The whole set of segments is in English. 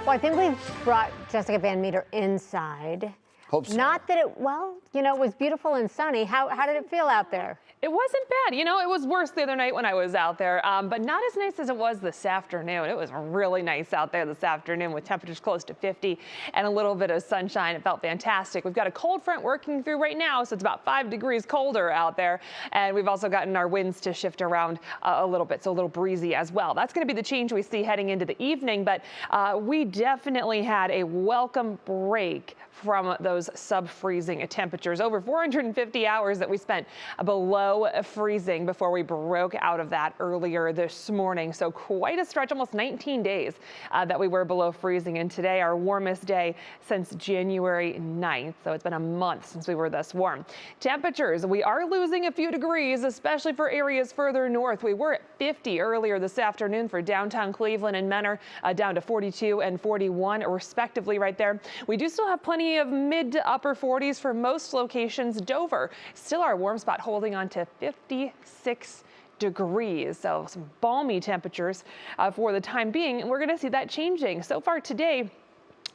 Well, I think we've brought Jessica Van Meter inside. Hope so. Not that it, well, you know, it was beautiful and sunny. How did it feel out there? It wasn't bad. You know, it was worse the other night when I was out there, but not as nice as it was this afternoon. It was really nice out there this afternoon with temperatures close to 50 and a little bit of sunshine. It felt fantastic. We've got a cold front working through right now, so it's about 5 degrees colder out there. And we've also gotten our winds to shift around a little bit, so a little breezy as well. That's going to be the change we see heading into the evening, but we definitely had a welcome break from those sub-freezing temperatures. Over 450 hours that we spent below freezing before we broke out of that earlier this morning. So quite a stretch, almost 19 days that we were below freezing. And today our warmest day since January 9th. So it's been a month since we were this warm. Temperatures, we are losing a few degrees, especially for areas further north. We were at 50 earlier this afternoon for downtown Cleveland and Menor, down to 42 and 41 respectively right there. We do still have plenty of mid to upper 40s for most locations. Dover, still our warm spot, holding on to 56 degrees. So some balmy temperatures for the time being. And we're going to see that changing. So far today,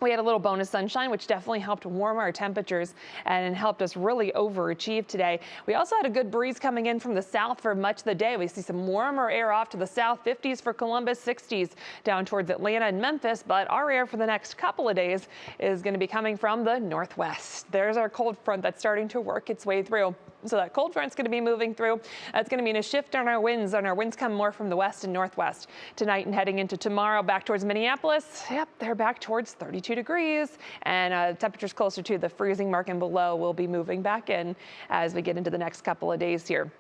we had a little bonus sunshine, which definitely helped warm our temperatures and helped us really overachieve today. We also had a good breeze coming in from the south for much of the day. We see some warmer air off to the south, 50s for Columbus, 60s down towards Atlanta and Memphis. But our air for the next couple of days is going to be coming from the northwest. There's our cold front that's starting to work its way through. So that cold front's going to be moving through. That's going to mean a shift on our winds, and our winds come more from the west and northwest tonight and heading into tomorrow. Back towards Minneapolis, yep, they're back towards 32 degrees, and temperatures closer to the freezing mark and below will be moving back in as we get into the next couple of days here.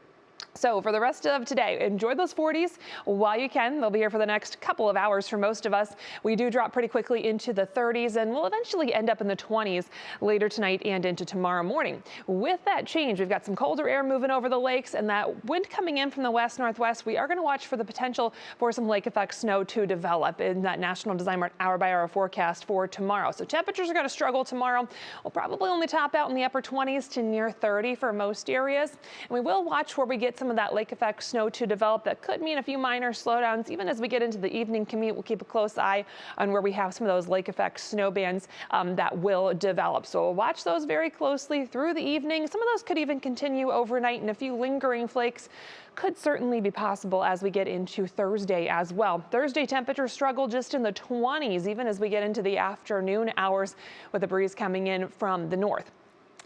So for the rest of today, enjoy those 40s while you can. They'll be here for the next couple of hours for most of us. We do drop pretty quickly into the 30s, and we'll eventually end up in the 20s later tonight and into tomorrow morning. With that change, we've got some colder air moving over the lakes and that wind coming in from the west northwest. We are going to watch for the potential for some lake effect snow to develop in that National Design hour by hour forecast for tomorrow. So temperatures are going to struggle tomorrow. We'll probably only top out in the upper 20s to near 30 for most areas. And we will watch where we get some of that lake effect snow to develop. That could mean a few minor slowdowns. Even as we get into the evening commute, we'll keep a close eye on where we have some of those lake effect snow bands that will develop. So we'll watch those very closely through the evening. Some of those could even continue overnight, and a few lingering flakes could certainly be possible as we get into Thursday as well. Thursday temperatures struggle just in the 20s, even as we get into the afternoon hours with a breeze coming in from the north.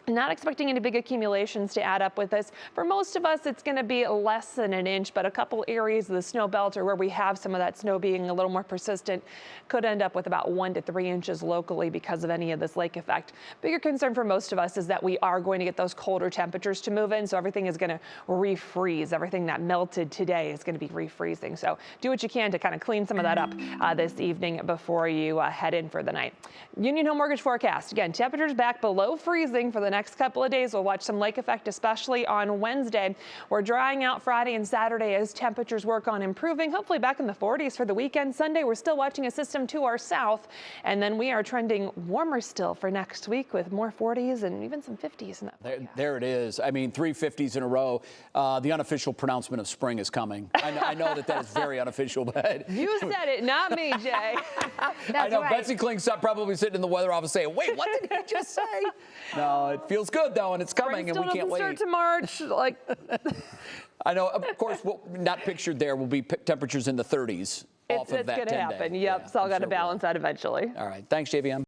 Not expecting any big accumulations to add up with this. For most of us, it's going to be less than an inch, but a couple areas of the snow belt or where we have some of that snow being a little more persistent could end up with about 1 to 3 inches locally because of any of this lake effect. Bigger concern for most of us is that we are going to get those colder temperatures to move in, so everything is going to refreeze. Everything that melted today is going to be refreezing. So do what you can to kind of clean some of that up this evening before you head in for the night. Union Home Mortgage forecast. Again, temperatures back below freezing for the next couple of days. We'll watch some lake effect, especially on Wednesday. We're drying out Friday and Saturday as temperatures work on improving, hopefully back in the 40s for the weekend. Sunday, we're still watching a system to our south, and then we are trending warmer still for next week with more 40s and even some 50s in that. There it is. I mean, 3 50s in a row. The unofficial pronouncement of spring is coming. I know that is very unofficial, but you said it, not me, Jay. I know. Right. Betsy Kling's probably sitting in the weather office saying, "Wait, what did he just say?" No, it feels good though, and it's coming, and we can't wait. Start to March, like. I know. Of course, not pictured there will be temperatures in the 30s off of that 10-day. It's going to happen. Yep, Yeah, it's all got to sure balance out eventually. All right. Thanks, JVM.